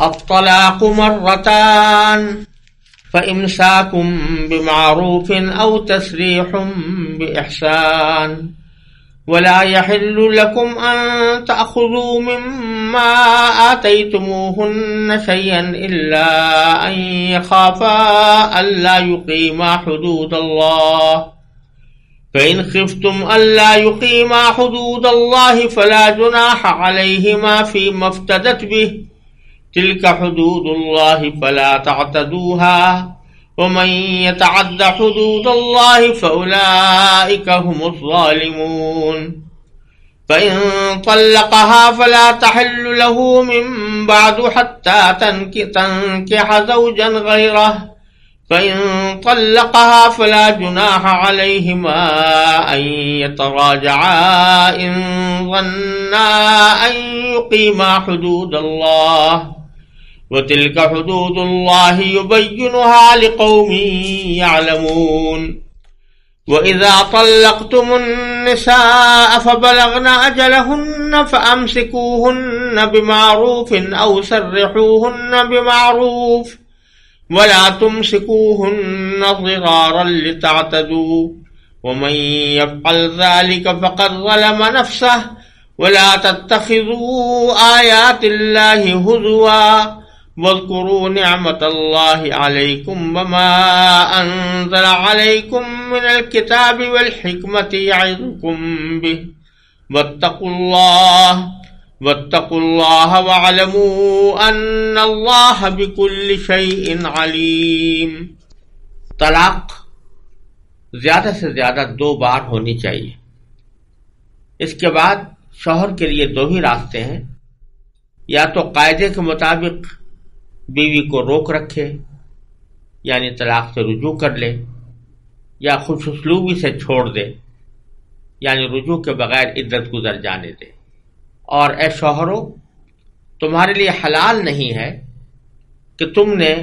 الطلاق مرتان فإمساك بمعروف أو تسريح بإحسان ولا يحل لكم أن تأخذوا مما آتيتموهن شيئا إلا أن يخافا ألا يقيما حدود الله فإن خفتم ألا يقيما حدود الله فلا جناح عليهما فيما افتدت به تلك حدود الله فلا تعتدوها ومن يتعد حدود الله فأولئك هم الظالمون فإن طلقها فلا تحل له من بعد حتى تنكح زوجا غيره فإن طلقها فلا جناح عليهما أن يتراجعا إن ظنا أن يقيما حدود الله وتلك حدود الله يبينها لقوم يعلمون وإذا طلقتم النساء فبلغن أجلهن فأمسكوهن بمعروف أو سرحوهن بمعروف ولا تمسكوهن ضرارا لتعتدوا ومن يفعل ذلك فقد ظلم نفسه ولا تتخذوا آيات الله هزوا واذكروا نعمة الله عليكم وما أنزل عليكم من الكتاب والحكمة يعظكم به واتقوا الله واعلموا أن الله بكل شيء عليم. طلاق زیادہ سے زیادہ 2 بار ہونی چاہیے. اس کے بعد شوہر کے لیے 2 ہی راستے ہیں، یا تو قاعدے کے مطابق بیوی کو روک رکھے یعنی طلاق سے رجوع کر لے، یا خوش اسلوبی سے چھوڑ دے یعنی رجوع کے بغیر عدت گزر جانے دے. اور اے شوہرو، تمہارے لیے حلال نہیں ہے کہ تم نے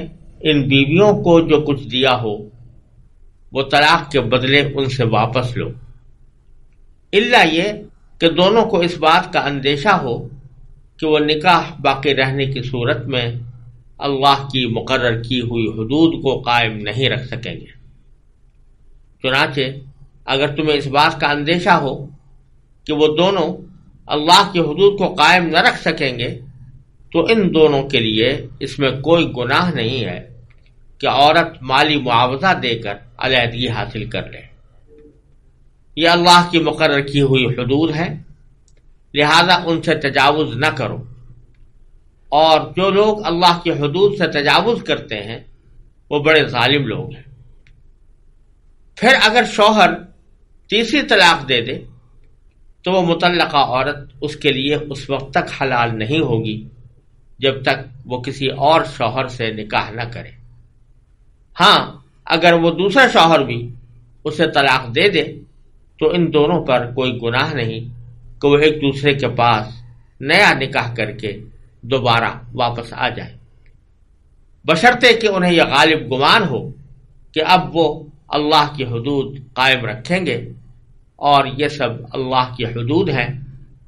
ان بیویوں کو جو کچھ دیا ہو وہ طلاق کے بدلے ان سے واپس لو، الا یہ کہ دونوں کو اس بات کا اندیشہ ہو کہ وہ نکاح باقی رہنے کی صورت میں اللہ کی مقرر کی ہوئی حدود کو قائم نہیں رکھ سکیں گے. چنانچہ اگر تمہیں اس بات کا اندیشہ ہو کہ وہ دونوں اللہ کی حدود کو قائم نہ رکھ سکیں گے تو ان دونوں کے لیے اس میں کوئی گناہ نہیں ہے کہ عورت مالی معاوضہ دے کر علیحدگی حاصل کر لے. یہ اللہ کی مقرر کی ہوئی حدود ہے، لہذا ان سے تجاوز نہ کرو. اور جو لوگ اللہ کی حدود سے تجاوز کرتے ہیں وہ بڑے ظالم لوگ ہیں. پھر اگر شوہر تیسری طلاق دے دے تو وہ مطلقہ عورت اس کے لیے اس وقت تک حلال نہیں ہوگی جب تک وہ کسی اور شوہر سے نکاح نہ کرے. ہاں، اگر وہ دوسرا شوہر بھی اسے طلاق دے دے تو ان دونوں پر کوئی گناہ نہیں کہ وہ ایک دوسرے کے پاس نیا نکاح کر کے دوبارہ واپس آ جائے، بشرطے کہ انہیں یہ غالب گمان ہو کہ اب وہ اللہ کی حدود قائم رکھیں گے، اور یہ سب اللہ کی حدود ہیں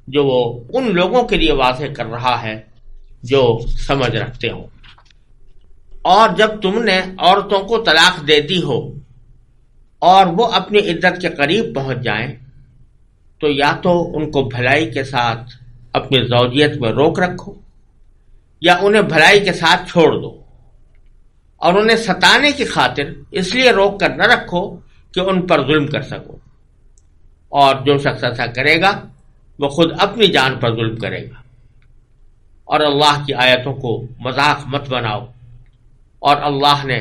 جو وہ ان لوگوں کے لیے واضح کر رہا ہے جو سمجھ رکھتے ہوں. اور جب تم نے عورتوں کو طلاق دے دی ہو اور وہ اپنی عدت کے قریب پہنچ جائیں تو یا تو ان کو بھلائی کے ساتھ اپنی زوجیت میں روک رکھو یا انہیں بھلائی کے ساتھ چھوڑ دو، اور انہیں ستانے کی خاطر اس لیے روک کر نہ رکھو کہ ان پر ظلم کر سکو. اور جو شخص ایسا کرے گا وہ خود اپنی جان پر ظلم کرے گا. اور اللہ کی آیتوں کو مذاق مت بناؤ، اور اللہ نے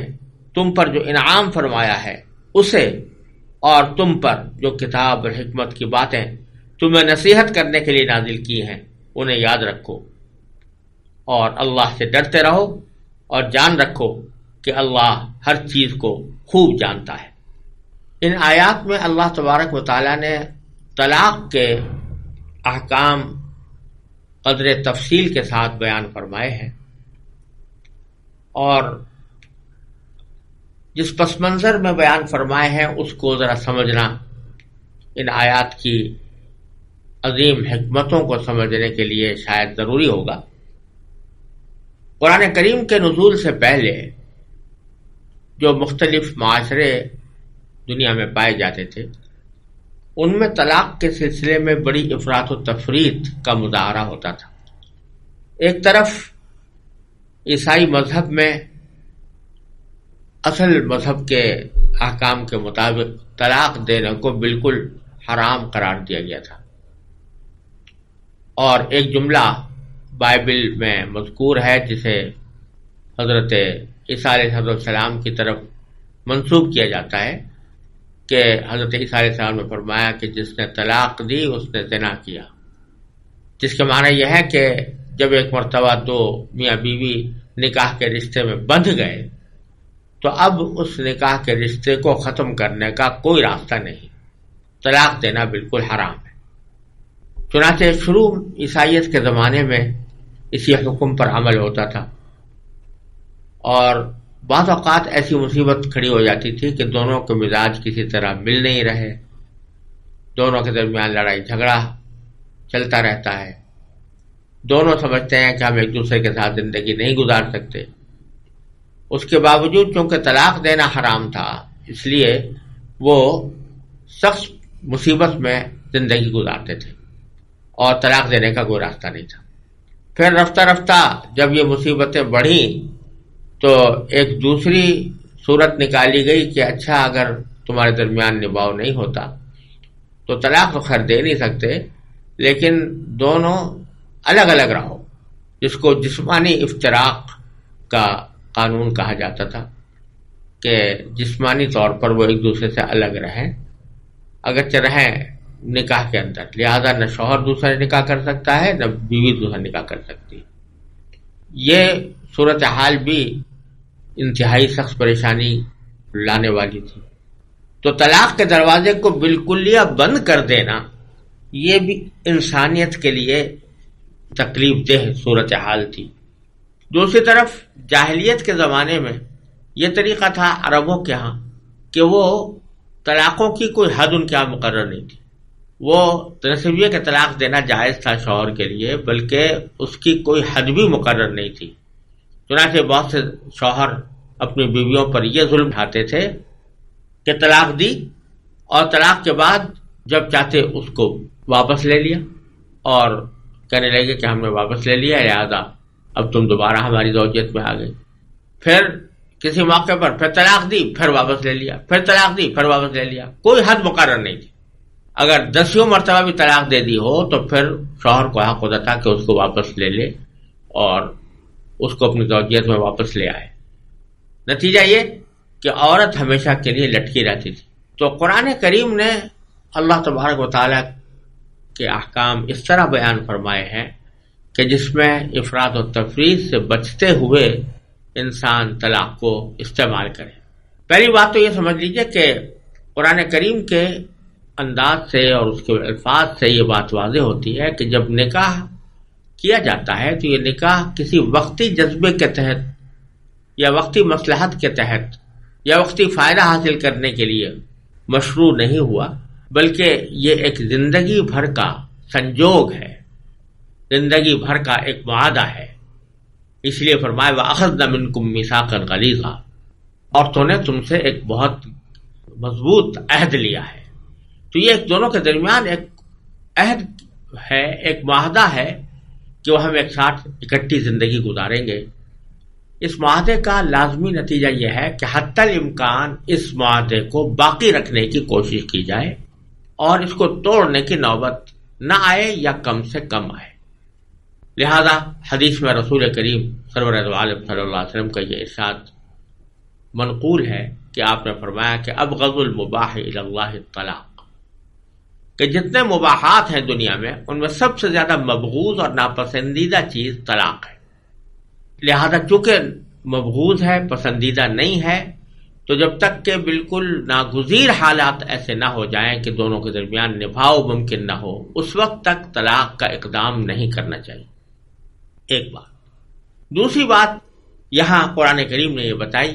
تم پر جو انعام فرمایا ہے اسے اور تم پر جو کتاب اور حکمت کی باتیں تمہیں نصیحت کرنے کے لیے نازل کی ہیں انہیں یاد رکھو، اور اللہ سے ڈرتے رہو اور جان رکھو کہ اللہ ہر چیز کو خوب جانتا ہے. ان آیات میں اللہ تبارک و تعالیٰ نے طلاق کے احکام قدر تفصیل کے ساتھ بیان فرمائے ہیں، اور جس پس منظر میں بیان فرمائے ہیں اس کو ذرا سمجھنا ان آیات کی عظیم حکمتوں کو سمجھنے کے لیے شاید ضروری ہوگا. قرآن کریم کے نزول سے پہلے جو مختلف معاشرے دنیا میں پائے جاتے تھے ان میں طلاق کے سلسلے میں بڑی افراط و تفریط کا مظاہرہ ہوتا تھا۔ ایک طرف عیسائی مذہب میں اصل مذہب کے احکام کے مطابق طلاق دینے کو بالکل حرام قرار دیا گیا تھا، اور ایک جملہ بائبل میں مذکور ہے جسے حضرت عیسیٰ علیہ السلام کی طرف منسوب کیا جاتا ہے کہ حضرت عیسیٰ علیہ السلام نے فرمایا کہ جس نے طلاق دی اس نے زنا کیا، جس کا معنی یہ ہے کہ جب ایک مرتبہ دو میاں بیوی نکاح کے رشتے میں بندھ گئے تو اب اس نکاح کے رشتے کو ختم کرنے کا کوئی راستہ نہیں، طلاق دینا بالکل حرام ہے۔ چنانچہ شروع عیسائیت کے زمانے میں اسی حکم پر عمل ہوتا تھا، اور بعض اوقات ایسی مصیبت کھڑی ہو جاتی تھی کہ دونوں کے مزاج کسی طرح مل نہیں رہے، دونوں کے درمیان لڑائی جھگڑا چلتا رہتا ہے، دونوں سمجھتے ہیں کہ ہم ایک دوسرے کے ساتھ زندگی نہیں گزار سکتے۔ اس کے باوجود چونکہ طلاق دینا حرام تھا اس لیے وہ سخت مصیبت میں زندگی گزارتے تھے اور طلاق دینے کا کوئی راستہ نہیں تھا۔ پھر رفتہ رفتہ جب یہ مصیبتیں بڑھیں تو ایک دوسری صورت نکالی گئی کہ اچھا اگر تمہارے درمیان نبھاؤ نہیں ہوتا تو طلاق تو خیر دے نہیں سکتے، لیکن دونوں الگ الگ رہو، جس کو جسمانی افتراق کا قانون کہا جاتا تھا کہ جسمانی طور پر وہ ایک دوسرے سے الگ رہیں، اگرچہ رہیں نکاح کے اندر، لہذا نہ شوہر دوسرا نکاح کر سکتا ہے نہ بیوی دوسرا نکاح کر سکتی۔ یہ صورتحال بھی انتہائی سخت پریشانی لانے والی تھی، تو طلاق کے دروازے کو بالکلیہ بند کر دینا یہ بھی انسانیت کے لیے تکلیف دہ صورتحال تھی۔ دوسری طرف جاہلیت کے زمانے میں یہ طریقہ تھا عربوں کے ہاں کہ وہ طلاقوں کی کوئی حد ان کے یہاں مقرر نہیں تھی، وہ صرف یہ کہ طلاق دینا جائز تھا شوہر کے لیے، بلکہ اس کی کوئی حد بھی مقرر نہیں تھی۔ چنانچہ بہت سے شوہر اپنی بیویوں پر یہ ظلم ڈھاتے تھے کہ طلاق دی اور طلاق کے بعد جب چاہتے اس کو واپس لے لیا، اور کہنے لگے کہ ہم نے واپس لے لیا لہذا اب تم دوبارہ ہماری زوجیت میں آ گئی۔ پھر کسی موقع پر پھر طلاق دی، پھر واپس لے لیا، پھر طلاق دی، پھر واپس لے لیا، کوئی حد مقرر نہیں تھی۔ اگر 10 مرتبہ بھی طلاق دے دی ہو تو پھر شوہر کو حق ہوتا تھا کہ اس کو واپس لے لے اور اس کو اپنی زوجیت میں واپس لے آئے۔ نتیجہ یہ کہ عورت ہمیشہ کے لیے لٹکی رہتی تھی۔ تو قرآن کریم نے اللہ تبارک و تعالیٰ کے احکام اس طرح بیان فرمائے ہیں کہ جس میں افراط و تفریط سے بچتے ہوئے انسان طلاق کو استعمال کرے۔ پہلی بات تو یہ سمجھ لیجئے کہ قرآن کریم کے انداز سے اور اس کے الفاظ سے یہ بات واضح ہوتی ہے کہ جب نکاح کیا جاتا ہے تو یہ نکاح کسی وقتی جذبے کے تحت یا وقتی مصلحت کے تحت یا وقتی فائدہ حاصل کرنے کے لیے مشروع نہیں ہوا، بلکہ یہ ایک زندگی بھر کا سنجوگ ہے، زندگی بھر کا ایک معاہدہ ہے۔ اس لیے فرمایا وَأَخَذْنَا مِنْكُمْ مِيثَاقًا غَلِيظًا، عورتوں نے تم سے ایک بہت مضبوط عہد لیا ہے۔ تو یہ ایک دونوں کے درمیان ایک عہد ہے، ایک معاہدہ ہے کہ وہ ہم ایک ساتھ اکٹھی زندگی گزاریں گے۔ اس معاہدے کا لازمی نتیجہ یہ ہے کہ حتی الامکان اس معاہدے کو باقی رکھنے کی کوشش کی جائے اور اس کو توڑنے کی نوبت نہ آئے یا کم سے کم آئے۔ لہذا حدیث میں رسول کریم سرور عالم صلی اللہ علیہ وسلم کا یہ ارشاد منقول ہے کہ آپ نے فرمایا کہ ابغض المباح الی اللہ الطلاق، کہ جتنے مباحات ہیں دنیا میں ان میں سب سے زیادہ مبغوض اور ناپسندیدہ چیز طلاق ہے۔ لہذا چونکہ مبغوض ہے، پسندیدہ نہیں ہے، تو جب تک کہ بالکل ناگزیر حالات ایسے نہ ہو جائیں کہ دونوں کے درمیان نبھاؤ ممکن نہ ہو، اس وقت تک طلاق کا اقدام نہیں کرنا چاہیے۔ ایک بات۔ دوسری بات یہاں قرآن کریم نے یہ بتائی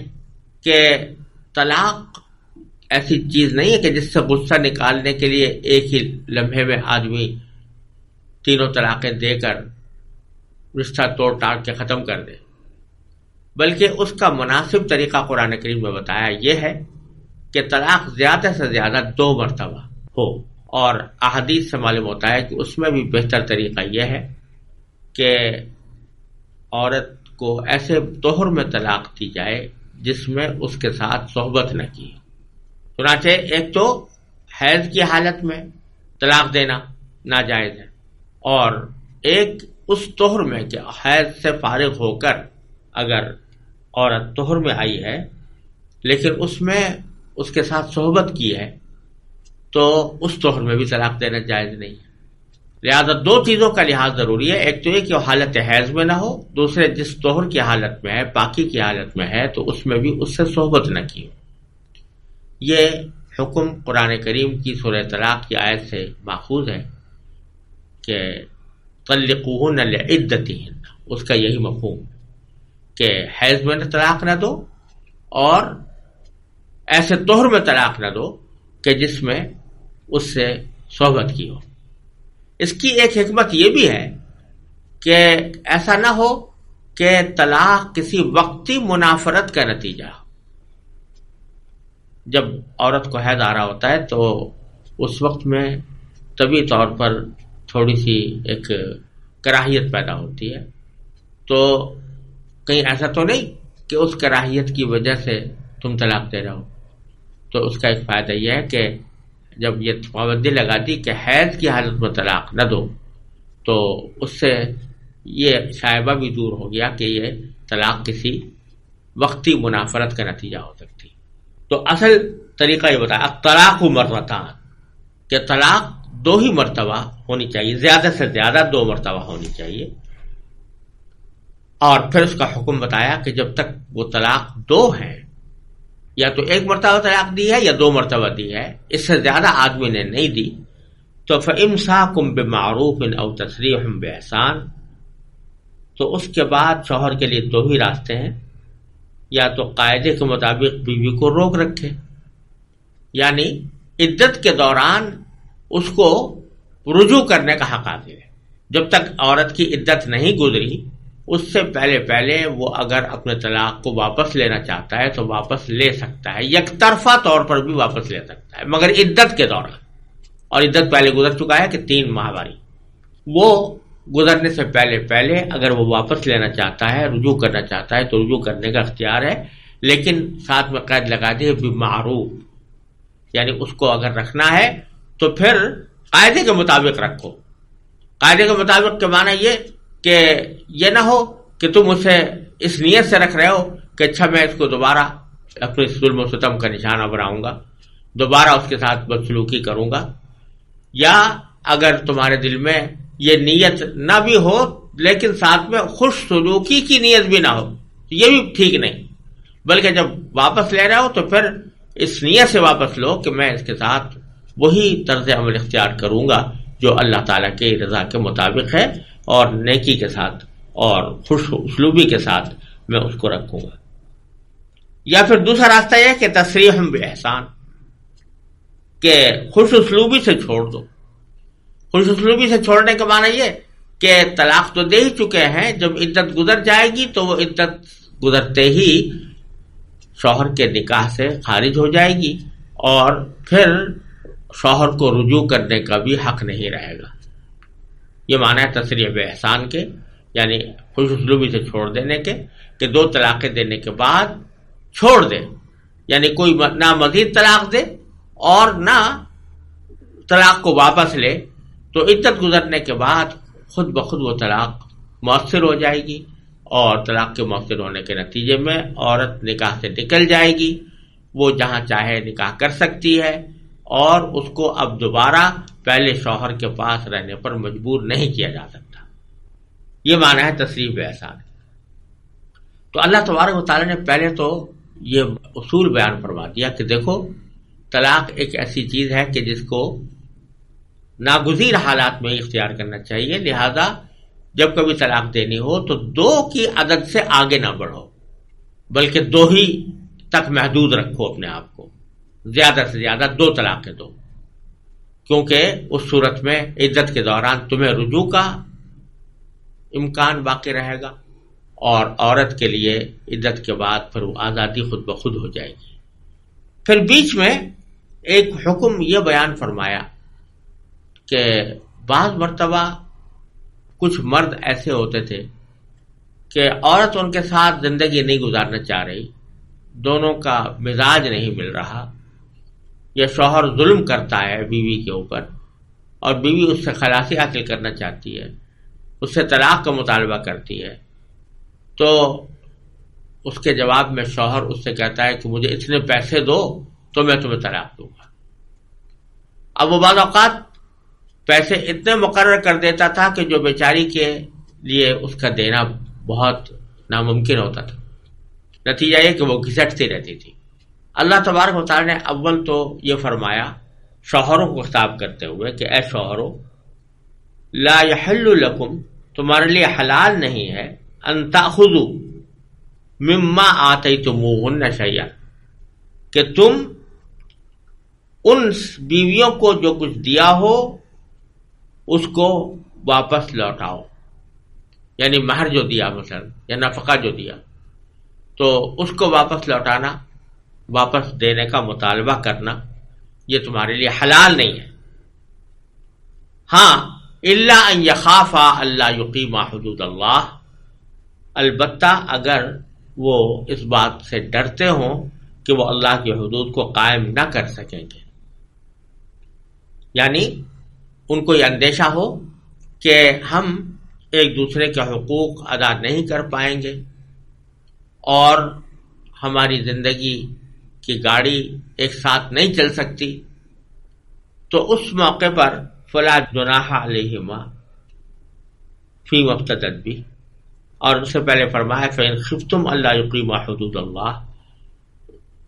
کہ طلاق ایسی چیز نہیں ہے کہ جس سے غصہ نکالنے کے لیے ایک ہی لمحے میں آدمی تینوں طلاقیں دے کر رشتہ توڑ ٹاڑ کے ختم کر دے۔ بلکہ اس کا مناسب طریقہ قرآن کریم میں بتایا یہ ہے کہ طلاق زیادہ سے زیادہ 2 مرتبہ ہو، اور احادیث سے معلوم ہوتا ہے کہ اس میں بھی بہتر طریقہ یہ ہے کہ عورت کو ایسے طہر میں طلاق دی جائے جس میں اس کے ساتھ صحبت نہ کی۔ چنانچہ ایک تو حیض کی حالت میں طلاق دینا ناجائز ہے، اور ایک اس طہر میں کہ حیض سے فارغ ہو کر اگر عورت طہر میں آئی ہے لیکن اس میں اس کے ساتھ صحبت کی ہے تو اس طہر میں بھی طلاق دینا جائز نہیں ہے۔ لہذا 2 چیزوں کا لحاظ ضروری ہے، ایک تو یہ کہ وہ حالت حیض میں نہ ہو، دوسرے جس طہر کی حالت میں ہے، پاکی کی حالت میں ہے، تو اس میں بھی اس سے صحبت نہ کی ہو۔ یہ حکم قرآن کریم کی سورہ طلاق کی آیت سے ماخوذ ہے کہ طلقوہن لعدتہن، اس کا یہی مفہوم کہ حیض میں طلاق نہ دو اور ایسے طہر میں طلاق نہ دو کہ جس میں اس سے صحبت کی ہو۔ اس کی ایک حکمت یہ بھی ہے کہ ایسا نہ ہو کہ طلاق کسی وقتی منافرت کا نتیجہ ہو۔ جب عورت کو حیض آ رہا ہوتا ہے تو اس وقت میں طبعی طور پر تھوڑی سی ایک کراہیت پیدا ہوتی ہے، تو کہیں ایسا تو نہیں کہ اس کراہیت کی وجہ سے تم طلاق دے رہے ہو۔ تو اس کا ایک فائدہ یہ ہے کہ جب یہ پابندی لگا دی کہ حیض کی حالت میں طلاق نہ دو تو اس سے یہ شائبہ بھی دور ہو گیا کہ یہ طلاق کسی وقتی منافرت کا نتیجہ ہو سکتی۔ تو اصل طریقہ یہ بتایا طلاق مرتان، کہ طلاق 2 ہی مرتبہ ہونی چاہیے، زیادہ سے زیادہ 2 مرتبہ ہونی چاہیے، اور پھر اس کا حکم بتایا کہ جب تک وہ طلاق 2 ہیں، یا تو 1 مرتبہ طلاق دی ہے یا 2 مرتبہ دی ہے، اس سے زیادہ آدمی نے نہیں دی، تو فَإِمْسَاكُمْ بِمَعْرُوفٍ أَوْ تَسْرِيحٌ بِإِحْسَانٍ، تو اس کے بعد شوہر کے لیے 2 ہی راستے ہیں، یا تو قاعدے کے مطابق بیوی کو روک رکھے، یعنی عدت کے دوران اس کو رجوع کرنے کا حق حاصل ہے۔ جب تک عورت کی عدت نہیں گزری اس سے پہلے وہ اگر اپنے طلاق کو واپس لینا چاہتا ہے تو واپس لے سکتا ہے، یک طرفہ طور پر بھی واپس لے سکتا ہے، مگر عدت کے دوران، اور عدت پہلے گزر چکا ہے کہ 3 ماہ والی، وہ گزرنے سے پہلے اگر وہ واپس لینا چاہتا ہے، رجوع کرنا چاہتا ہے تو رجوع کرنے کا اختیار ہے، لیکن ساتھ میں قید لگا دی بالمعروف، یعنی اس کو اگر رکھنا ہے تو پھر قاعدے کے مطابق رکھو۔ قاعدے کے مطابق کے معنی یہ کہ یہ نہ ہو کہ تم اسے اس نیت سے رکھ رہے ہو کہ اچھا میں اس کو دوبارہ اپنے ظلم و ستم کا نشانہ بناؤں گا، دوبارہ اس کے ساتھ بدسلوکی کروں گا، یا اگر تمہارے دل میں یہ نیت نہ بھی ہو لیکن ساتھ میں خوش سلوکی کی نیت بھی نہ ہو، یہ بھی ٹھیک نہیں، بلکہ جب واپس لے رہے ہو تو پھر اس نیت سے واپس لو کہ میں اس کے ساتھ وہی طرز عمل اختیار کروں گا جو اللہ تعالیٰ کے رضا کے مطابق ہے، اور نیکی کے ساتھ اور خوش اسلوبی کے ساتھ میں اس کو رکھوں گا۔ یا پھر دوسرا راستہ یہ کہ تصریح باحسان، کہ خوش اسلوبی سے چھوڑ دو۔ خوش اسلوبی سے چھوڑنے کا معنی یہ کہ طلاق تو دے ہی چکے ہیں، جب عدت گزر جائے گی تو وہ عدت گزرتے ہی شوہر کے نکاح سے خارج ہو جائے گی، اور پھر شوہر کو رجوع کرنے کا بھی حق نہیں رہے گا۔ یہ معنی ہے تصریح باحسان کے، یعنی خوش اسلوبی سے چھوڑ دینے کے، کہ 2 طلاقیں دینے کے بعد چھوڑ دے، یعنی کوئی نہ مزید طلاق دے اور نہ طلاق کو واپس لے، تو عدت گزرنے کے بعد خود بخود وہ طلاق مؤثر ہو جائے گی، اور طلاق کے مؤثر ہونے کے نتیجے میں عورت نکاح سے نکل جائے گی، وہ جہاں چاہے نکاح کر سکتی ہے، اور اس کو اب دوبارہ پہلے شوہر کے پاس رہنے پر مجبور نہیں کیا جا سکتا۔ یہ معنی ہے تصریح باحسان۔ تو اللہ تبارک و تعالیٰ نے پہلے تو یہ اصول بیان فرما دیا کہ دیکھو طلاق ایک ایسی چیز ہے کہ جس کو ناگزیر حالات میں اختیار کرنا چاہیے، لہذا جب کبھی طلاق دینی ہو تو 2 کی عدد سے آگے نہ بڑھو، بلکہ 2 ہی تک محدود رکھو اپنے آپ کو، زیادہ سے زیادہ 2 طلاقیں دو، کیونکہ اس صورت میں عدت کے دوران تمہیں رجوع کا امکان باقی رہے گا، اور عورت کے لیے عدت کے بعد پھر وہ آزادی خود بخود ہو جائے گی۔ پھر بیچ میں ایک حکم یہ بیان فرمایا کہ بعض مرتبہ کچھ مرد ایسے ہوتے تھے کہ عورت ان کے ساتھ زندگی نہیں گزارنا چاہ رہی، دونوں کا مزاج نہیں مل رہا، یا شوہر ظلم کرتا ہے بیوی کے اوپر اور بیوی اس سے خلاصی حاصل کرنا چاہتی ہے، اس سے طلاق کا مطالبہ کرتی ہے، تو اس کے جواب میں شوہر اس سے کہتا ہے کہ مجھے اتنے پیسے دو تو میں تمہیں طلاق دوں گا۔ اب وہ بعض اوقات پیسے اتنے مقرر کر دیتا تھا کہ جو بیچاری کے لیے اس کا دینا بہت ناممکن ہوتا تھا، نتیجہ یہ کہ وہ گھسٹتی رہتی تھی۔ اللہ تبارک و تعالی نے اول تو یہ فرمایا شوہروں کو خطاب کرتے ہوئے کہ اے شوہروں، لا یحل لکم، تمہارے لیے حلال نہیں ہے، ان تاخذوا مما آتیتموہن شیئا، کہ تم ان بیویوں کو جو کچھ دیا ہو اس کو واپس لوٹاؤ، یعنی مہر جو دیا مثلا یا نفقہ جو دیا تو اس کو واپس لوٹانا، واپس دینے کا مطالبہ کرنا یہ تمہارے لیے حلال نہیں ہے۔ ہاں الا ان یخافا الا یقیما حدود اللہ، البتہ اگر وہ اس بات سے ڈرتے ہوں کہ وہ اللہ کی حدود کو قائم نہ کر سکیں گے، یعنی ان کو یہ اندیشہ ہو کہ ہم ایک دوسرے کے حقوق ادا نہیں کر پائیں گے اور ہماری زندگی کی گاڑی ایک ساتھ نہیں چل سکتی، تو اس موقع پر فلا جناح علیہما فیما افتدت بہ، اور اس سے پہلے فرمایا فإن خفتم الا یقیما حدود اللہ،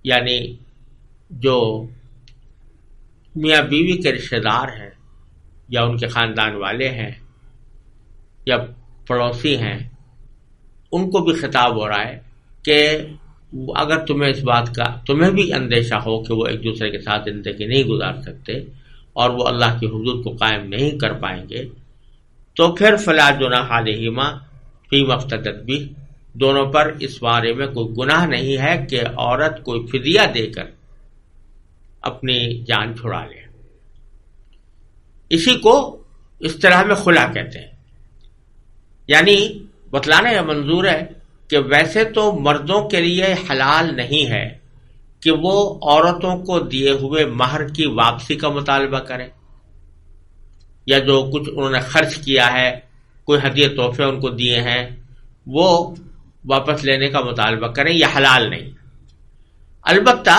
یعنی جو میاں بیوی کے رشتہ دار ہیں یا ان کے خاندان والے ہیں یا پڑوسی ہیں، ان کو بھی خطاب ہو رہا ہے کہ اگر تمہیں اس بات کا تمہیں بھی اندیشہ ہو کہ وہ ایک دوسرے کے ساتھ زندگی نہیں گزار سکتے اور وہ اللہ کی حدود کو قائم نہیں کر پائیں گے، تو پھر فلا جناح علیہما فیما افتدت بہ، دونوں پر اس بارے میں کوئی گناہ نہیں ہے کہ عورت کوئی فدیہ دے کر اپنی جان چھڑا لے۔ اسی کو اصطلاح میں خلا کہتے ہیں، یعنی بتلانا یہ منظور ہے کہ ویسے تو مردوں کے لیے حلال نہیں ہے کہ وہ عورتوں کو دیے ہوئے مہر کی واپسی کا مطالبہ کریں، یا جو کچھ انہوں نے خرچ کیا ہے، کوئی ہدیے تحفے ان کو دیے ہیں، وہ واپس لینے کا مطالبہ کریں، یہ حلال نہیں۔ البتہ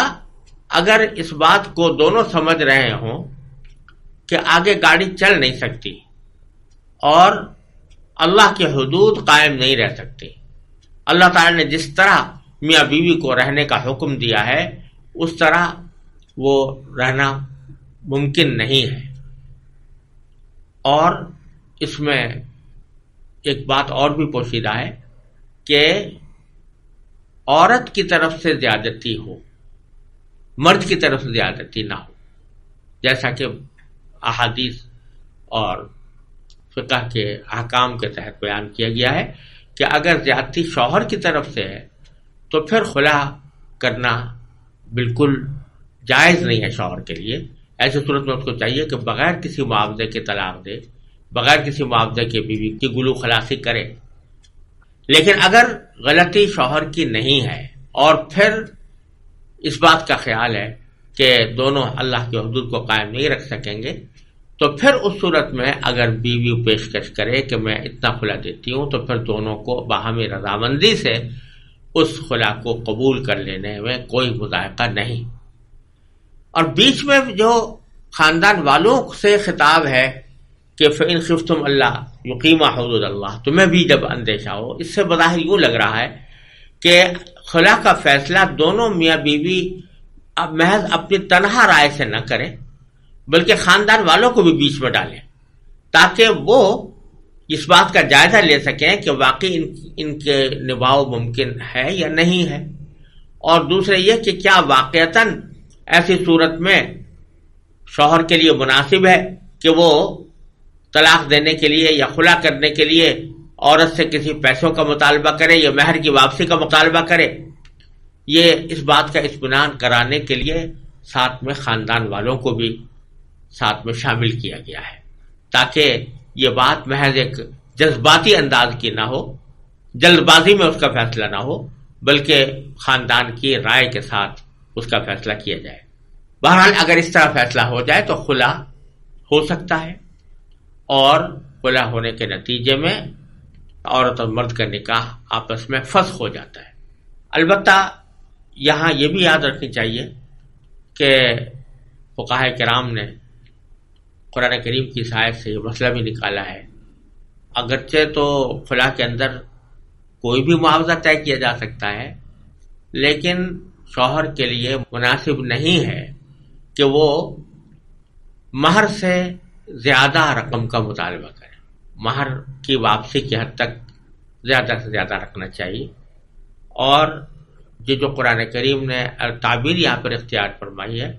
اگر اس بات کو دونوں سمجھ رہے ہوں کہ آگے گاڑی چل نہیں سکتی اور اللہ کی حدود قائم نہیں رہ سکتی، اللہ تعالی نے جس طرح میاں بیوی کو رہنے کا حکم دیا ہے اس طرح وہ رہنا ممکن نہیں ہے۔ اور اس میں ایک بات اور بھی پوشیدہ ہے کہ عورت کی طرف سے زیادتی ہو، مرد کی طرف سے زیادتی نہ ہو، جیسا کہ احادیث اور فقہ کے احکام کے تحت بیان کیا گیا ہے کہ اگر زیادتی شوہر کی طرف سے ہے تو پھر خلا کرنا بالکل جائز نہیں ہے شوہر کے لیے۔ ایسی صورت میں اس کو چاہیے کہ بغیر کسی معاوضے کے طلاق دے، بغیر کسی معاوضے کے بیوی کی گلو خلاصی کرے۔ لیکن اگر غلطی شوہر کی نہیں ہے اور پھر اس بات کا خیال ہے کہ دونوں اللہ کے حدود کو قائم نہیں رکھ سکیں گے، تو پھر اس صورت میں اگر بیوی پیشکش کرے کہ میں اتنا خلا دیتی ہوں تو پھر دونوں کو باہمی رضامندی سے اس خلا کو قبول کر لینے میں کوئی مذائقہ نہیں۔ اور بیچ میں جو خاندان والوں سے خطاب ہے کہ فإن خفتم اللہ یقیما حدود اللہ، تمہیں بھی جب اندیشہ ہو، اس سے بظاہر یوں لگ رہا ہے کہ خلا کا فیصلہ دونوں میاں بیوی اب محض اپنی تنہا رائے سے نہ کریں بلکہ خاندان والوں کو بھی بیچ میں ڈالیں تاکہ وہ اس بات کا جائزہ لے سکیں کہ واقعی ان کے نبھاؤ ممکن ہے یا نہیں ہے، اور دوسرے یہ کہ کیا واقعتاً ایسی صورت میں شوہر کے لیے مناسب ہے کہ وہ طلاق دینے کے لیے یا خلا کرنے کے لیے عورت سے کسی پیسوں کا مطالبہ کرے یا مہر کی واپسی کا مطالبہ کرے، یہ اس بات کا اطمینان کرانے کے لیے ساتھ میں خاندان والوں کو بھی ساتھ میں شامل کیا گیا ہے، تاکہ یہ بات محض ایک جذباتی انداز کی نہ ہو، جلد بازی میں اس کا فیصلہ نہ ہو، بلکہ خاندان کی رائے کے ساتھ اس کا فیصلہ کیا جائے۔ بہرحال اگر اس طرح فیصلہ ہو جائے تو خلا ہو سکتا ہے، اور خلا ہونے کے نتیجے میں عورت اور مرد کا نکاح آپس میں فسخ ہو جاتا ہے۔ البتہ یہاں یہ بھی یاد رکھنی چاہیے کہ فقہاء کرام نے قرآن کریم کی آیت سے یہ مسئلہ بھی نکالا ہے، اگرچہ تو خلا کے اندر کوئی بھی معاوضہ طے کیا جا سکتا ہے، لیکن شوہر کے لیے مناسب نہیں ہے کہ وہ مہر سے زیادہ رقم کا مطالبہ کرے۔ مہر کی واپسی کی حد تک زیادہ سے زیادہ رکھنا چاہیے، اور یہ جو قرآن کریم نے تعبیر یہاں پر اختیار فرمائی ہے،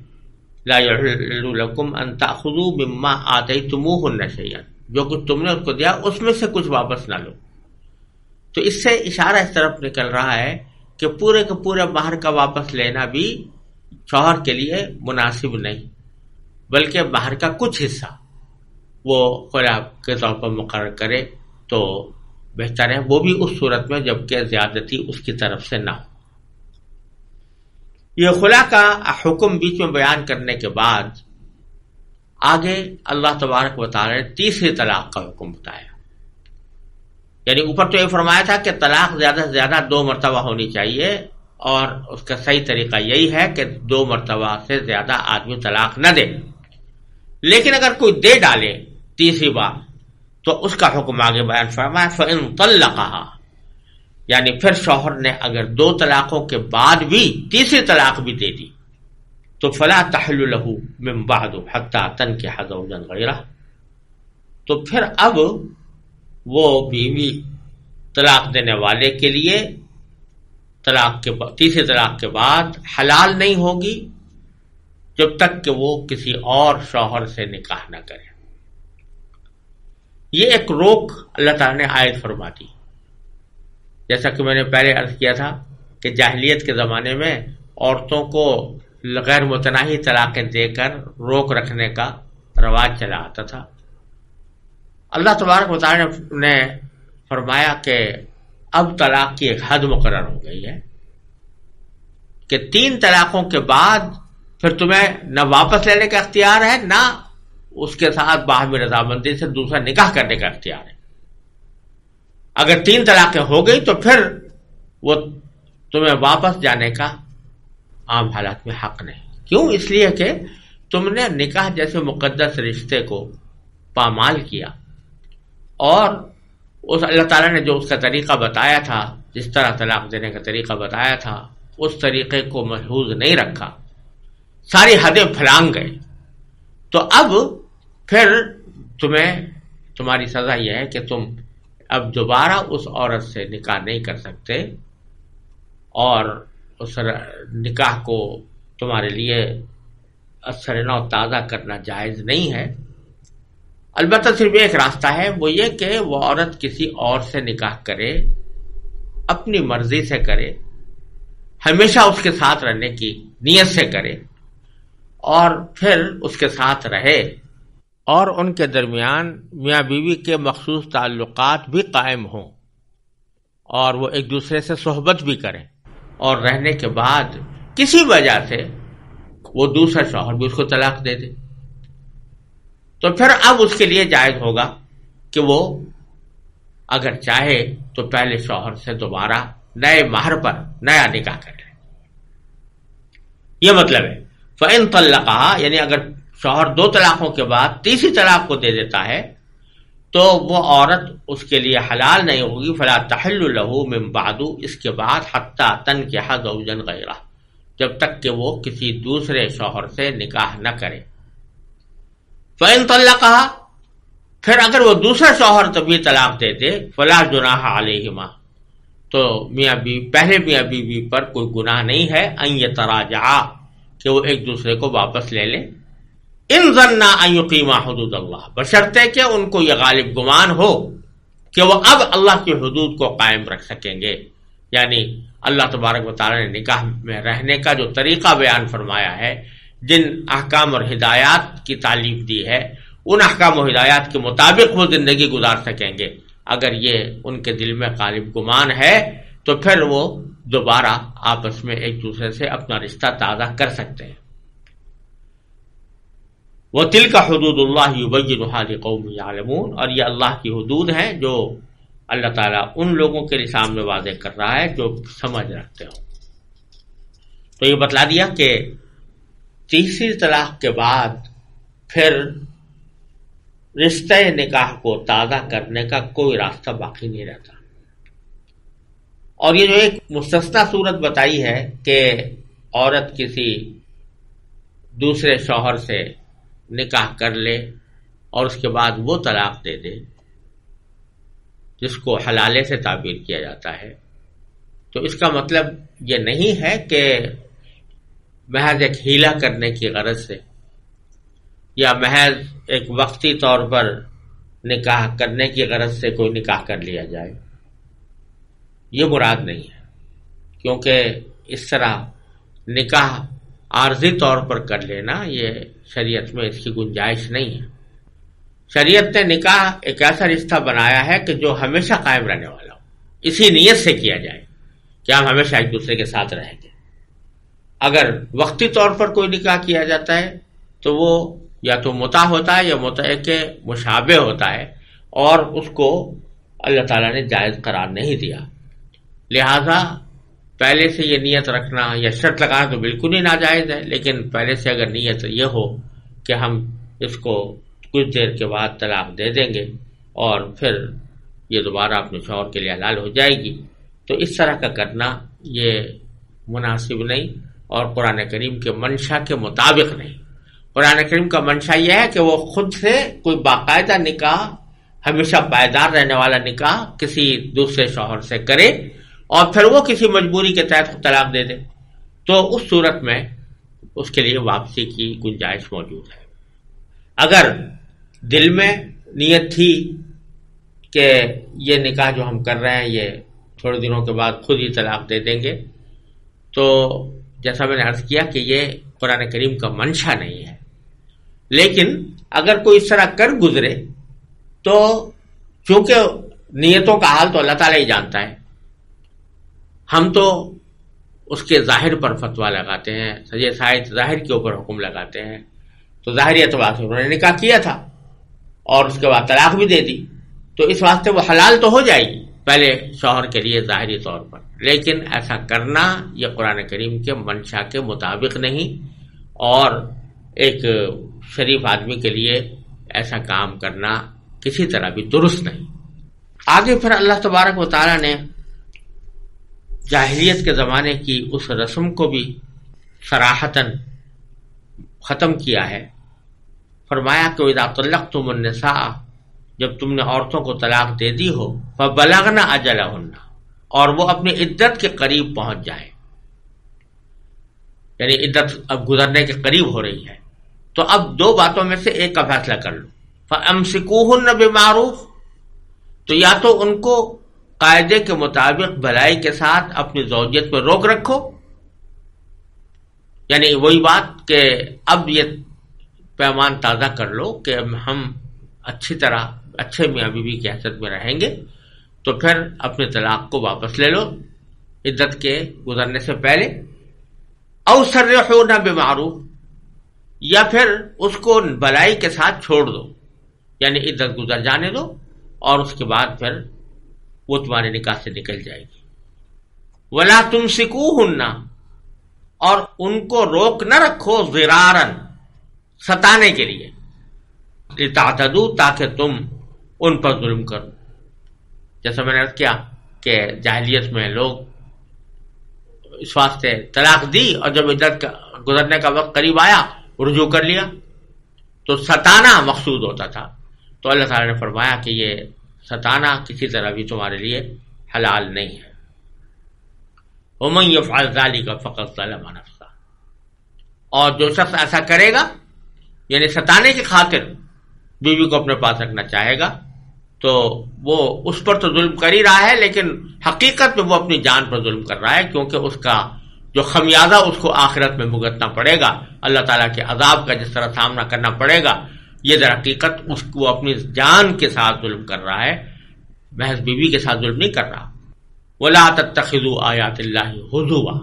لا یحل لکم ان تأخذوا مما آتیتموہن شیئا، جو کچھ تم نے اس کو دیا اس میں سے کچھ واپس نہ لو۔ تو اس سے اشارہ اس طرف نکل رہا ہے کہ پورے کے پورے مہر کا واپس لینا بھی شوہر کے لیے مناسب نہیں، بلکہ مہر کا کچھ حصہ وہ خلا کے طور پر مقرر کرے تو بہتر ہے، وہ بھی اس صورت میں جبکہ زیادتی اس کی طرف سے نہ ہو۔ یہ خلا کا حکم بیچ میں بیان کرنے کے بعد آگے اللہ تبارک و تعالی نے تیسری طلاق کا حکم بتایا۔ یعنی اوپر تو یہ فرمایا تھا کہ طلاق زیادہ سے زیادہ 2 مرتبہ ہونی چاہیے، اور اس کا صحیح طریقہ یہی ہے کہ 2 مرتبہ سے زیادہ آدمی طلاق نہ دے، لیکن اگر کوئی دے ڈالے تیسری بار تو اس کا حکم آگے بیان فرمایا فَإِن طَلَّقَهَا، یعنی پھر شوہر نے اگر 2 طلاقوں کے بعد بھی تیسری طلاق بھی دے دی تو فَلَا تَحِلُّ لَهُ مِن بَعْدُ حَتَّى تَنكِحَ زَوْجًا غَيْرَهُ، تو پھر اب وہ بیوی طلاق دینے والے کے لیے تیسری طلاق کے بعد حلال نہیں ہوگی جب تک کہ وہ کسی اور شوہر سے نکاح نہ کرے۔ یہ ایک روک اللہ تعالیٰ نے عائد فرما دی، جیسا کہ میں نے پہلے عرض کیا تھا کہ جاہلیت کے زمانے میں عورتوں کو غیر متناہی طلاقیں دے کر روک رکھنے کا رواج چلا آتا تھا۔ اللہ تبارک و تعالیٰ نے فرمایا کہ اب طلاق کی ایک حد مقرر ہو گئی ہے کہ 3 طلاقوں کے بعد پھر تمہیں نہ واپس لینے کا اختیار ہے، نہ اس کے ساتھ باہمی رضامندی سے دوسرا نکاح کرنے کا اختیار ہے۔ اگر 3 طلاقیں ہو گئی تو پھر وہ تمہیں واپس جانے کا عام حالات میں حق نہیں۔ کیوں؟ اس لیے کہ تم نے نکاح جیسے مقدس رشتے کو پامال کیا، اور اس اللہ تعالیٰ نے جو اس کا طریقہ بتایا تھا، جس طرح طلاق دینے کا طریقہ بتایا تھا، اس طریقے کو محفوظ نہیں رکھا، ساری حدیں پھلانگ گئے، تو اب پھر تمہاری سزا یہ ہے کہ تم اب دوبارہ اس عورت سے نکاح نہیں کر سکتے، اور اس نکاح کو تمہارے لیے اثر نو تازہ کرنا جائز نہیں ہے۔ البتہ صرف ایک راستہ ہے، وہ یہ کہ وہ عورت کسی اور سے نکاح کرے، اپنی مرضی سے کرے، ہمیشہ اس کے ساتھ رہنے کی نیت سے کرے، اور پھر اس کے ساتھ رہے، اور ان کے درمیان میاں بیوی کے مخصوص تعلقات بھی قائم ہوں، اور وہ ایک دوسرے سے صحبت بھی کریں، اور رہنے کے بعد کسی وجہ سے وہ دوسرا شوہر بھی اس کو طلاق دے دے، تو پھر اب اس کے لیے جائز ہوگا کہ وہ اگر چاہے تو پہلے شوہر سے دوبارہ نئے مہر پر نیا نکاح کر لے۔ یہ مطلب ہے فَإِن طَلَّقَهَا، یعنی اگر شوہر 2 طلاقوں کے بعد تیسری طلاق کو دے دیتا ہے تو وہ عورت اس کے لیے حلال نہیں ہوگی، فَلَا تَحِلُّ لَهُ مِن بَعْدُ، اس کے بعد حَتَّى تَنكِحَ زَوْجًا غَيْرَهُ، جب تک کہ وہ کسی دوسرے شوہر سے نکاح نہ کرے۔ فَإِن طَلَّقَهَا، پھر اگر وہ دوسرا شوہر تبھی طلاق دے دے، فَلَا جُنَاحَ عَلَيْهِمَا، تو پہلے میاں بیوی پر کوئی گناہ نہیں ہے، أَن يَتَرَاجَعَا، کہ وہ ایک دوسرے کو واپس لے لیں، إِن ظَنَّا أَن يُقِيمَا حُدُودَ اللَّهِ، بشرطے کہ ان کو یہ غالب گمان ہو کہ وہ اب اللہ کی حدود کو قائم رکھ سکیں گے. یعنی اللہ تبارک و تعالیٰ نے نکاح میں رہنے کا جو طریقہ بیان فرمایا ہے، جن احکام اور ہدایات کی تعلیم دی ہے، ان احکام و ہدایات کے مطابق وہ زندگی گزار سکیں گے. اگر یہ ان کے دل میں غالب گمان ہے تو پھر وہ دوبارہ آپس میں ایک دوسرے سے اپنا رشتہ تازہ کر سکتے ہیں. وَتِلْكَ حُدُودُ اللَّهِ يُبَيِّنُهَا لِقَوْمٍ يَعْلَمُونَ، اور یہ اللہ کی حدود ہیں جو اللہ تعالیٰ ان لوگوں کے سامنے واضح کر رہا ہے جو سمجھ رکھتے ہوں. تو یہ بتلا دیا کہ تیسری طلاق کے بعد پھر رشتہ نکاح کو تازہ کرنے کا کوئی راستہ باقی نہیں رہتا. اور یہ جو ایک مستثنی صورت بتائی ہے کہ عورت کسی دوسرے شوہر سے نکاح کر لے اور اس کے بعد وہ طلاق دے دے، جس کو حلالے سے تعبیر کیا جاتا ہے، تو اس کا مطلب یہ نہیں ہے کہ محض ایک ہیلا کرنے کی غرض سے یا محض ایک وقتی طور پر نکاح کرنے کی غرض سے کوئی نکاح کر لیا جائے. یہ مراد نہیں ہے، کیونکہ اس طرح نکاح عارضی طور پر کر لینا یہ شریعت میں اس کی گنجائش نہیں ہے. شریعت نے نکاح ایک ایسا رشتہ بنایا ہے کہ جو ہمیشہ قائم رہنے والا ہو، اسی نیت سے کیا جائے کہ ہم ہمیشہ ایک دوسرے کے ساتھ رہیں گے. اگر وقتی طور پر کوئی نکاح کیا جاتا ہے تو وہ یا تو متع ہوتا ہے یا متع کے مشابہ ہوتا ہے، اور اس کو اللہ تعالیٰ نے جائز قرار نہیں دیا. لہذا پہلے سے یہ نیت رکھنا یا شرط لگانا تو بالکل ہی ناجائز ہے، لیکن پہلے سے اگر نیت یہ ہو کہ ہم اس کو کچھ دیر کے بعد طلاق دے دیں گے اور پھر یہ دوبارہ اپنے شوہر کے لیے حلال ہو جائے گی، تو اس طرح کا کرنا یہ مناسب نہیں اور قرآن کریم کے منشا کے مطابق نہیں. قرآن کریم کا منشا یہ ہے کہ وہ خود سے کوئی باقاعدہ نکاح، ہمیشہ پائیدار رہنے والا نکاح کسی دوسرے شوہر سے کرے اور پھر وہ کسی مجبوری کے تحت طلاق دے دے، تو اس صورت میں اس کے لیے واپسی کی گنجائش موجود ہے. اگر دل میں نیت تھی کہ یہ نکاح جو ہم کر رہے ہیں یہ تھوڑے دنوں کے بعد خود ہی طلاق دے دیں گے، تو جیسا میں نے عرض کیا کہ یہ قرآن کریم کا منشا نہیں ہے. لیکن اگر کوئی اس طرح کر گزرے تو چونکہ نیتوں کا حال تو اللہ تعالیٰ ہی جانتا ہے، ہم تو اس کے ظاہر پر فتویٰ لگاتے ہیں، سجے سائد ظاہر کے اوپر حکم لگاتے ہیں. تو ظاہری اعتبار سے انہوں نے نکاح کیا تھا اور اس کے بعد طلاق بھی دے دی، تو اس واسطے وہ حلال تو ہو جائے گی پہلے شوہر کے لیے ظاہری طور پر، لیکن ایسا کرنا یہ قرآن کریم کے منشا کے مطابق نہیں، اور ایک شریف آدمی کے لیے ایسا کام کرنا کسی طرح بھی درست نہیں. آگے پھر اللہ تبارک و تعالیٰ نے جاہلیت کے زمانے کی اس رسم کو بھی صراحتاً ختم کیا ہے. فرمایا کہ اذا طلقتم النساء، جب تم نے عورتوں کو طلاق دے دی ہو، فبلغن اجلہن، اور وہ اپنی عدت کے قریب پہنچ جائیں، یعنی عدت اب گزرنے کے قریب ہو رہی ہے، تو اب دو باتوں میں سے ایک کا فیصلہ کر لو. فامسکوہن بمعروف، تو یا تو ان کو قاعدے کے مطابق بھلائی کے ساتھ اپنی زوجیت پر روک رکھو، یعنی وہی بات کہ اب یہ پیمان تازہ کر لو کہ ہم اچھی طرح اچھے میاں بیوی کی حیثیت میں رہیں گے، تو پھر اپنے طلاق کو واپس لے لو عدت کے گزرنے سے پہلے. او سرحونا بمعروف، یا پھر اس کو بھلائی کے ساتھ چھوڑ دو، یعنی عدت گزر جانے دو اور اس کے بعد پھر وہ تمہارے نکاح سے نکل جائے گی. ولا تمسکوہن، اور ان کو روک نہ رکھو ضرارن، ستانے کے لیے، لتعتدوا، تاکہ تم ان پر ظلم کرو. جیسا میں نے عرض کیا کہ جاہلیت میں لوگ اس واسطے طلاق دی اور جب عدت گزرنے کا وقت قریب آیا رجوع کر لیا، تو ستانا مقصود ہوتا تھا. تو اللہ تعالیٰ نے فرمایا کہ یہ ستانا کسی طرح بھی تمہارے لیے حلال نہیں ہے. وَمَن يَفْعَلْ ذَلِكَ فَقَدْ ظَلَمَ نَفْسَهُ، اور جو شخص ایسا کرے گا، یعنی ستانے کی خاطر بیوی کو اپنے پاس رکھنا چاہے گا، تو وہ اس پر تو ظلم کر ہی رہا ہے، لیکن حقیقت میں وہ اپنی جان پر ظلم کر رہا ہے، کیونکہ اس کا جو خمیازہ اس کو آخرت میں بھگتنا پڑے گا، اللہ تعالیٰ کے عذاب کا جس طرح سامنا کرنا پڑے گا، یہ در حقیقت اس کو اپنی جان کے ساتھ ظلم کر رہا ہے، محض بیوی کے ساتھ ظلم نہیں کر رہا۔ وَلَا تَتَّخِذُوا آیَاتِ اللَّهِ هُزُوًا،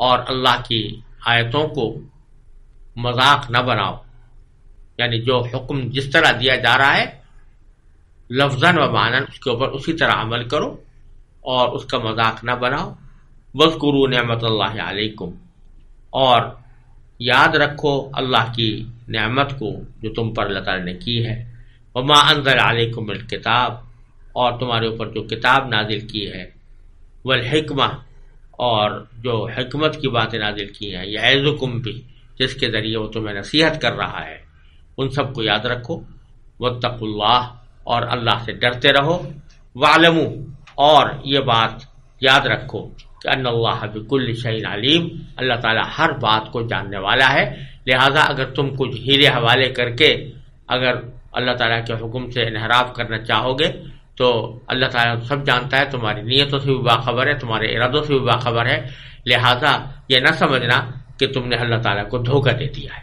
اور اللہ کی آیتوں کو مذاق نہ بناؤ، یعنی جو حکم جس طرح دیا جا رہا ہے لفظاً و معناً اس کے اوپر اسی طرح عمل کرو اور اس کا مذاق نہ بناؤ۔ وَاذْكُرُوا نِعْمَتَ اللَّهِ عَلَيْكُمْ، اور یاد رکھو اللہ کی نعمت کو جو تم پر اللہ تعالیٰ نے کی ہے۔ وَمَا أَنزَلَ عَلَيْكُمْ الْكِتَابَ، اور تمہارے اوپر جو کتاب نازل کی ہے، والحکمہ، اور جو حکمت کی باتیں نازل کی ہیں، یعظکم بھی، جس کے ذریعے وہ تمہیں نصیحت کر رہا ہے، ان سب کو یاد رکھو۔ واتقوا اللہ، اور اللہ سے ڈرتے رہو۔ وَاعْلَمُوا، اور یہ بات یاد رکھو کہ ان اللہ بکل شیء علیم، اللہ تعالیٰ ہر بات کو جاننے والا ہے، لہذا اگر تم کچھ ہیلے حوالے کر کے اگر اللہ تعالیٰ کے حکم سے انحراف کرنا چاہو گے تو اللہ تعالیٰ سب جانتا ہے، تمہاری نیتوں سے بھی باخبر ہے، تمہارے ارادوں سے بھی باخبر ہے، لہذا یہ نہ سمجھنا کہ تم نے اللہ تعالیٰ کو دھوکہ دے دیا ہے۔